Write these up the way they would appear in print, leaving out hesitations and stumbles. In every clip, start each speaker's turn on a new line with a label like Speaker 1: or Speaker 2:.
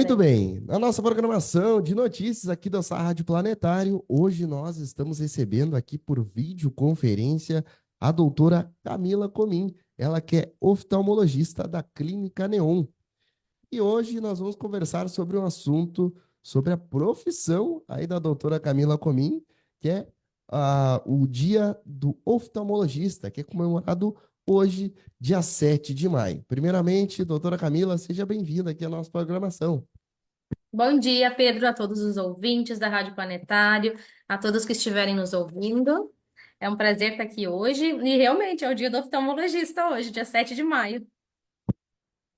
Speaker 1: Muito bem, na nossa programação de notícias aqui da Sá Rádio Planetário, hoje nós estamos recebendo aqui por videoconferência a doutora Camila Comim, ela que é oftalmologista da Clínica Neon. E hoje nós vamos conversar sobre um assunto, sobre a profissão aí da doutora Camila Comim, que é o Dia do Oftalmologista, que é comemorado hoje, dia 7 de maio. Primeiramente, doutora Camila, seja bem-vinda aqui à nossa programação.
Speaker 2: Bom dia, Pedro, a todos os ouvintes da Rádio Planetário, a todos que estiverem nos ouvindo. É um prazer estar aqui hoje e realmente é o dia do oftalmologista hoje, dia 7 de maio.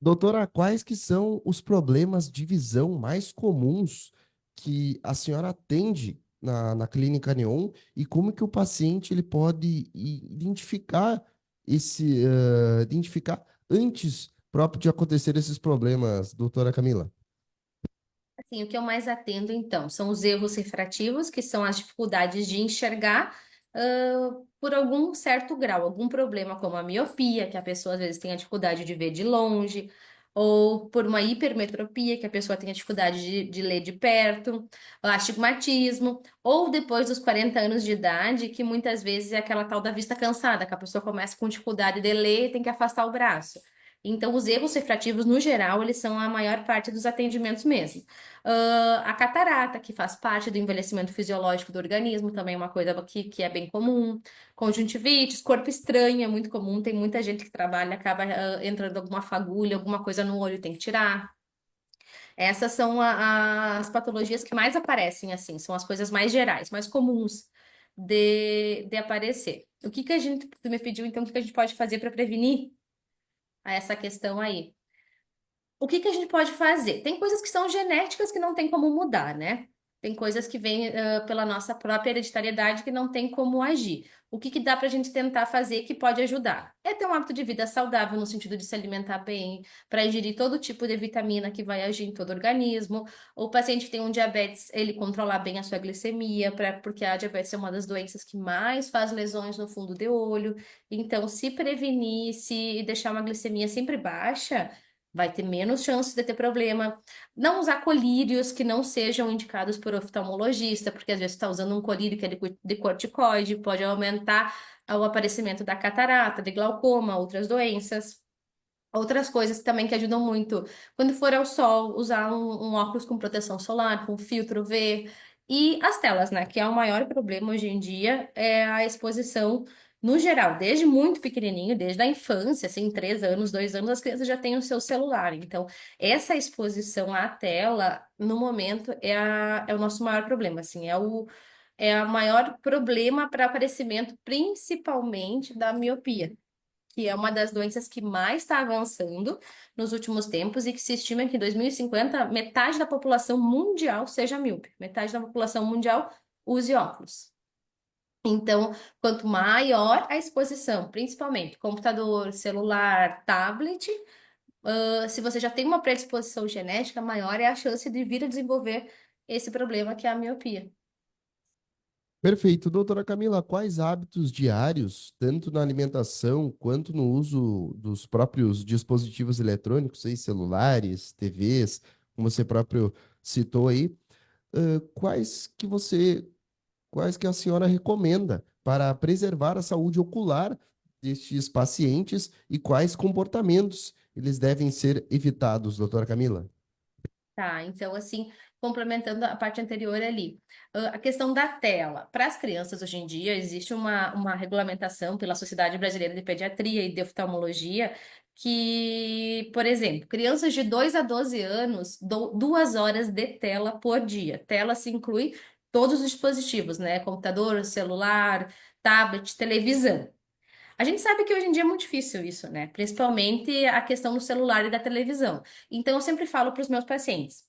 Speaker 1: Doutora, quais que são os problemas de visão mais comuns que a senhora atende na clínica Neon e como que o paciente ele pode identificar identificar antes próprio de acontecer esses problemas, doutora Camila?
Speaker 2: Assim, o que eu mais atendo, então, são os erros refrativos, que são as dificuldades de enxergar por algum certo grau, algum problema, como a miopia, que a pessoa às vezes tem a dificuldade de ver de longe, ou por uma hipermetropia, que a pessoa tem a dificuldade de ler de perto, o astigmatismo, ou depois dos 40 anos de idade, que muitas vezes é aquela tal da vista cansada, que a pessoa começa com dificuldade de ler e tem que afastar o braço. Então, os erros refrativos, no geral, eles são a maior parte dos atendimentos mesmo. A catarata, que faz parte do envelhecimento fisiológico do organismo, também é uma coisa que é bem comum. Conjuntivites, corpo estranho, é muito comum. Tem muita gente que trabalha, acaba entrando alguma fagulha, alguma coisa no olho, tem que tirar. Essas são as patologias que mais aparecem, assim, são as coisas mais gerais, mais comuns de aparecer. O que que a gente, tu me pediu, então, o que que a gente pode fazer para prevenir essa questão aí? O que que a gente pode fazer? Tem coisas que são genéticas que não tem como mudar, né? Tem coisas que vêm pela nossa própria hereditariedade que não tem como agir. O que que dá para a gente tentar fazer que pode ajudar? É ter um hábito de vida saudável, no sentido de se alimentar bem, para ingerir todo tipo de vitamina que vai agir em todo o organismo. O paciente que tem um diabetes, ele controlar bem a sua glicemia, porque a diabetes é uma das doenças que mais faz lesões no fundo do olho. Então, se prevenir, se deixar uma glicemia sempre baixa, vai ter menos chance de ter problema. Não usar colírios que não sejam indicados por oftalmologista, porque às vezes está usando um colírio que é de corticoide, pode aumentar o aparecimento da catarata, de glaucoma, outras doenças. Outras coisas também que ajudam muito. Quando for ao sol, usar um óculos com proteção solar, com filtro V. E as telas, né? Que é o maior problema hoje em dia, é a exposição no geral, desde muito pequenininho, desde a infância, assim, 3 anos, 2 anos, as crianças já têm o seu celular. Então, essa exposição à tela, no momento, é o nosso maior problema, assim, é o maior problema para aparecimento, principalmente da miopia, que é uma das doenças que mais está avançando nos últimos tempos e que se estima que em 2050 metade da população mundial seja míope, metade da população mundial use óculos. Então, quanto maior a exposição, principalmente computador, celular, tablet, se você já tem uma predisposição genética, maior é a chance de vir a desenvolver esse problema que é a miopia.
Speaker 1: Perfeito. Doutora Camila, quais hábitos diários, tanto na alimentação quanto no uso dos próprios dispositivos eletrônicos, aí, celulares, TVs, como você próprio citou aí, quais que quais que a senhora recomenda para preservar a saúde ocular destes pacientes e quais comportamentos eles devem ser evitados, doutora Camila?
Speaker 2: Tá, então assim, complementando a parte anterior ali, a questão da tela. Para as crianças hoje em dia, existe uma regulamentação pela Sociedade Brasileira de Pediatria e de Oftalmologia que, por exemplo, crianças de 2 a 12 anos, 2 horas de tela por dia. Tela se inclui todos os dispositivos, né? Computador, celular, tablet, televisão. A gente sabe que hoje em dia é muito difícil isso, né? Principalmente a questão do celular e da televisão. Então, eu sempre falo para os meus pacientes: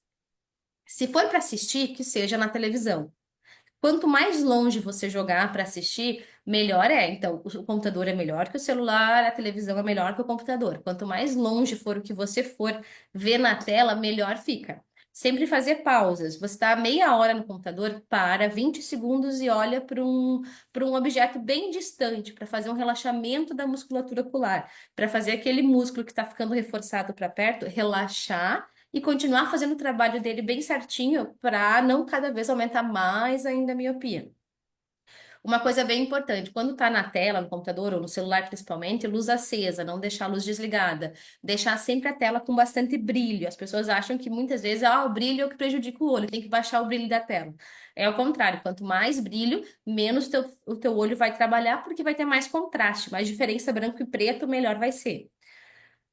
Speaker 2: se for para assistir, que seja na televisão. Quanto mais longe você jogar para assistir, melhor é. Então, o computador é melhor que o celular, a televisão é melhor que o computador. Quanto mais longe for o que você for ver na tela, melhor fica. Sempre fazer pausas. Você está meia hora no computador, para 20 segundos e olha para um objeto bem distante, para fazer um relaxamento da musculatura ocular, para fazer aquele músculo que está ficando reforçado para perto relaxar e continuar fazendo o trabalho dele bem certinho para não cada vez aumentar mais ainda a miopia. Uma coisa bem importante, quando está na tela, no computador ou no celular principalmente, luz acesa, não deixar a luz desligada, deixar sempre a tela com bastante brilho. As pessoas acham que muitas vezes, o brilho é o que prejudica o olho, tem que baixar o brilho da tela. É o contrário, quanto mais brilho, menos o teu olho vai trabalhar, porque vai ter mais contraste, mais diferença branco e preto, melhor vai ser.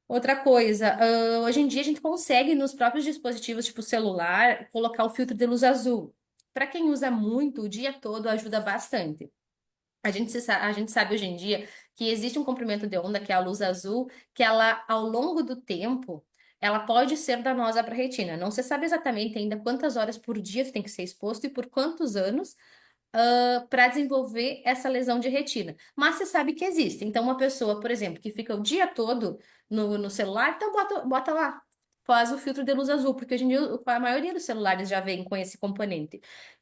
Speaker 2: Outra coisa, hoje em dia a gente consegue nos próprios dispositivos, tipo celular, colocar o filtro de luz azul. Para quem usa muito, o dia todo ajuda bastante. A gente sabe hoje em dia que existe um comprimento de onda, que é a luz azul, que ela, ao longo do tempo, ela pode ser danosa para a retina. Não se sabe exatamente ainda quantas horas por dia tem que ser exposto e por quantos anos, para desenvolver essa lesão de retina. Mas você sabe que existe. Então, uma pessoa, por exemplo, que fica o dia todo no celular, então bota lá, faz o filtro de luz azul, porque hoje em dia a maioria dos celulares já vem com esse componente.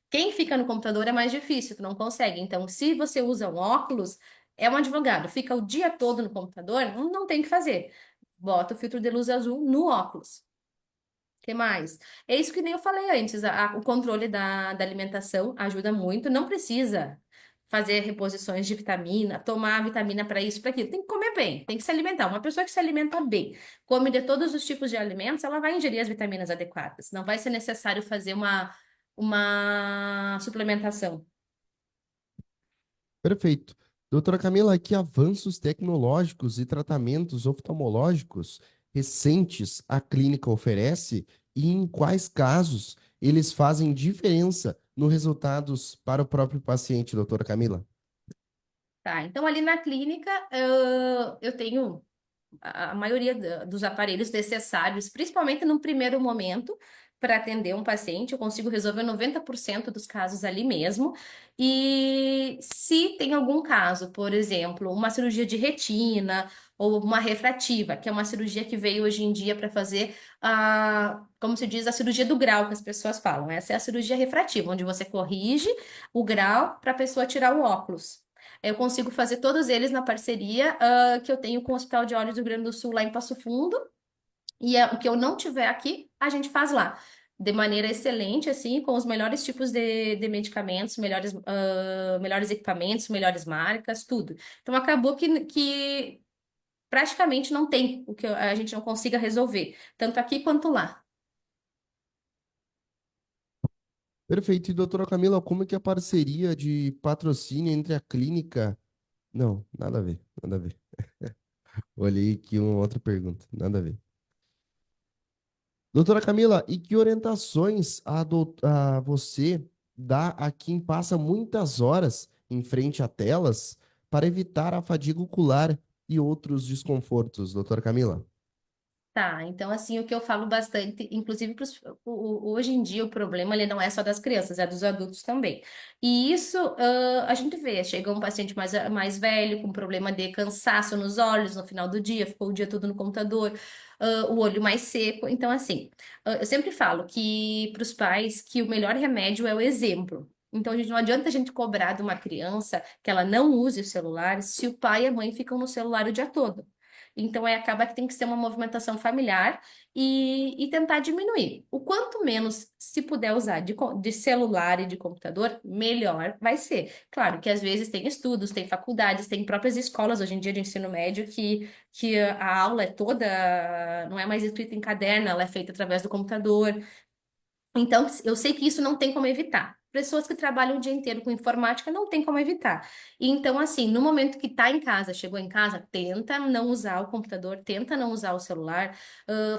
Speaker 2: Quem fica no computador é mais difícil, tu não consegue. Então, se você usa um óculos, é um advogado, fica o dia todo no computador, não tem o que fazer. Bota o filtro de luz azul no óculos. Que mais? É isso que nem eu falei antes, o controle da alimentação ajuda muito. Não precisa fazer reposições de vitamina, tomar vitamina para isso, para aquilo. Tem que comer bem, tem que se alimentar. Uma pessoa que se alimenta bem, come de todos os tipos de alimentos, ela vai ingerir as vitaminas adequadas. Não vai ser necessário fazer uma suplementação.
Speaker 1: Perfeito. Doutora Camila, que avanços tecnológicos e tratamentos oftalmológicos recentes a clínica oferece e em quais casos eles fazem diferença nos resultados para o próprio paciente, doutora Camila?
Speaker 2: Tá, então ali na clínica, eu tenho a maioria dos aparelhos necessários, principalmente no primeiro momento, para atender um paciente. Eu consigo resolver 90% dos casos ali mesmo. E se tem algum caso, por exemplo, uma cirurgia de retina ou uma refrativa, que é uma cirurgia que veio hoje em dia para fazer como se diz, a cirurgia do grau que as pessoas falam. Essa é a cirurgia refrativa, onde você corrige o grau para a pessoa tirar o óculos. Eu consigo fazer todos eles na parceria, que eu tenho com o Hospital de Olhos do Rio Grande do Sul, lá em Passo Fundo. E o que eu não tiver aqui, a gente faz lá. De maneira excelente, assim, com os melhores tipos de medicamentos, melhores equipamentos, melhores marcas, tudo. Então, acabou que praticamente não tem o que a gente não consiga resolver, tanto aqui quanto lá.
Speaker 1: Perfeito. E doutora Camila, como é que é a parceria de patrocínio entre a clínica... Não, nada a ver, nada a ver. Olhei aqui uma outra pergunta, nada a ver. Doutora Camila, e que orientações a você dá a quem passa muitas horas em frente a telas para evitar a fadiga ocular e outros desconfortos, doutora Camila?
Speaker 2: Tá, então assim, o que eu falo bastante, inclusive hoje em dia o problema ele não é só das crianças, é dos adultos também. E isso a gente vê, chega um paciente mais velho com problema de cansaço nos olhos no final do dia, ficou o dia todo no computador, o olho mais seco. Então assim, eu sempre falo que para os pais que o melhor remédio é o exemplo. Então, não adianta a gente cobrar de uma criança que ela não use o celular se o pai e a mãe ficam no celular o dia todo. Então, acaba que tem que ser uma movimentação familiar e tentar diminuir. O quanto menos se puder usar de celular e de computador, melhor vai ser. Claro que às vezes tem estudos, tem faculdades, tem próprias escolas hoje em dia de ensino médio que a aula é toda, não é mais escrita em caderno, ela é feita através do computador. Então, eu sei que isso não tem como evitar. Pessoas que trabalham o dia inteiro com informática não tem como evitar. E então, assim, no momento que está em casa, chegou em casa, tenta não usar o computador, tenta não usar o celular.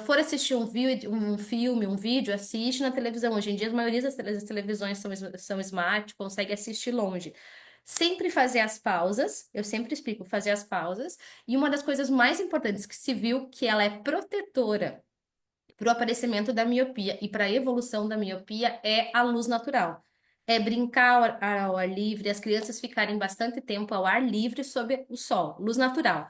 Speaker 2: For assistir um vídeo, um filme, um vídeo, assiste na televisão. Hoje em dia, a maioria das televisões são smart, consegue assistir longe. Sempre fazer as pausas, eu sempre explico fazer as pausas. E uma das coisas mais importantes que se viu que ela é protetora para o aparecimento da miopia e para a evolução da miopia é a luz natural. É brincar ao ar livre, as crianças ficarem bastante tempo ao ar livre sob o sol, luz natural.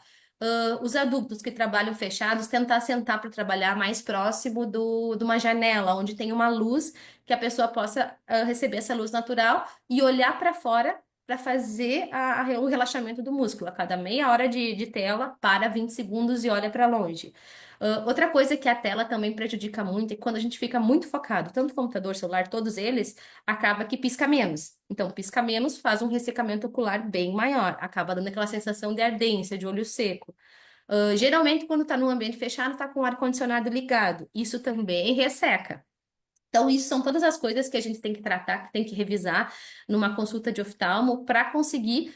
Speaker 2: Os adultos que trabalham fechados, tentar sentar para trabalhar mais próximo de uma janela, onde tem uma luz que a pessoa possa receber essa luz natural e olhar para fora para fazer o relaxamento do músculo. A cada meia hora de tela, para 20 segundos e olha para longe. Outra coisa que a tela também prejudica muito é quando a gente fica muito focado, tanto computador, celular, todos eles, acaba que pisca menos. Então, pisca menos faz um ressecamento ocular bem maior, acaba dando aquela sensação de ardência, de olho seco. Geralmente, quando está num ambiente fechado, está com o ar-condicionado ligado. Isso também resseca. Então, isso são todas as coisas que a gente tem que tratar, que tem que revisar numa consulta de oftalmo para conseguir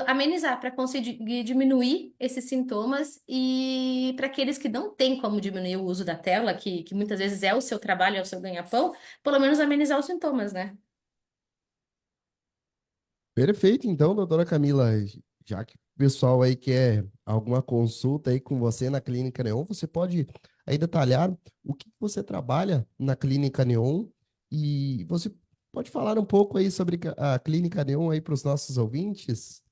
Speaker 2: amenizar, para conseguir diminuir esses sintomas e para aqueles que não têm como diminuir o uso da tela, que muitas vezes é o seu trabalho, é o seu ganha-pão, pelo menos amenizar os sintomas, né?
Speaker 1: Perfeito, então, doutora Camila, já que o pessoal aí quer alguma consulta aí com você na Clínica Neon, você pode aí detalhar o que você trabalha na Clínica Neon e você pode falar um pouco aí sobre a Clínica Neon aí para os nossos ouvintes?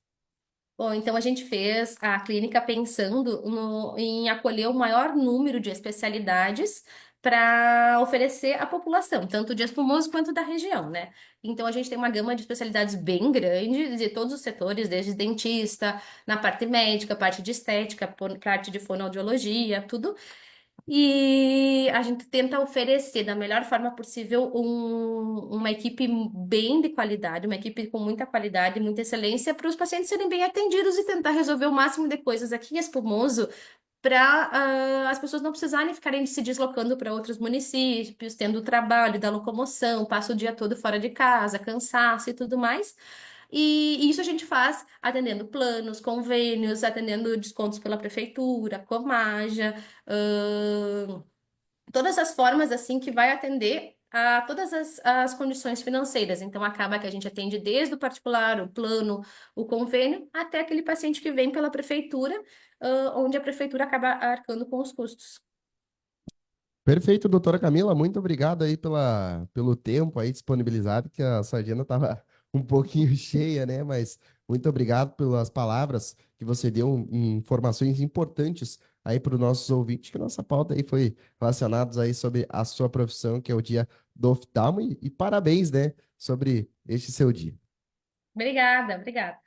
Speaker 2: Bom, então a gente fez a clínica pensando em acolher o maior número de especialidades para oferecer à população, tanto de espumoso quanto da região, né? Então a gente tem uma gama de especialidades bem grande de todos os setores, desde dentista, na parte médica, parte de estética, parte de fonoaudiologia, tudo. E a gente tenta oferecer da melhor forma possível uma equipe bem de qualidade, uma equipe com muita qualidade, muita excelência, para os pacientes serem bem atendidos e tentar resolver o máximo de coisas aqui em Espumoso, para as pessoas não precisarem ficarem se deslocando para outros municípios, tendo o trabalho da locomoção, passa o dia todo fora de casa, cansaço e tudo mais. E isso a gente faz atendendo planos, convênios, atendendo descontos pela prefeitura, Comaja, ahn, todas as formas assim que vai atender a todas as condições financeiras. Então acaba que a gente atende desde o particular, o plano, o convênio, até aquele paciente que vem pela prefeitura, onde a prefeitura acaba arcando com os custos.
Speaker 1: Perfeito, doutora Camila, muito obrigado aí pelo tempo aí disponibilizado, que a sua agenda estava um pouquinho cheia, né? Mas muito obrigado pelas palavras que você deu, informações importantes aí para os nossos ouvintes, que nossa pauta aí foi relacionados aí sobre a sua profissão, que é o dia do oftalmo, e parabéns, né, sobre este seu dia.
Speaker 2: Obrigada, obrigada.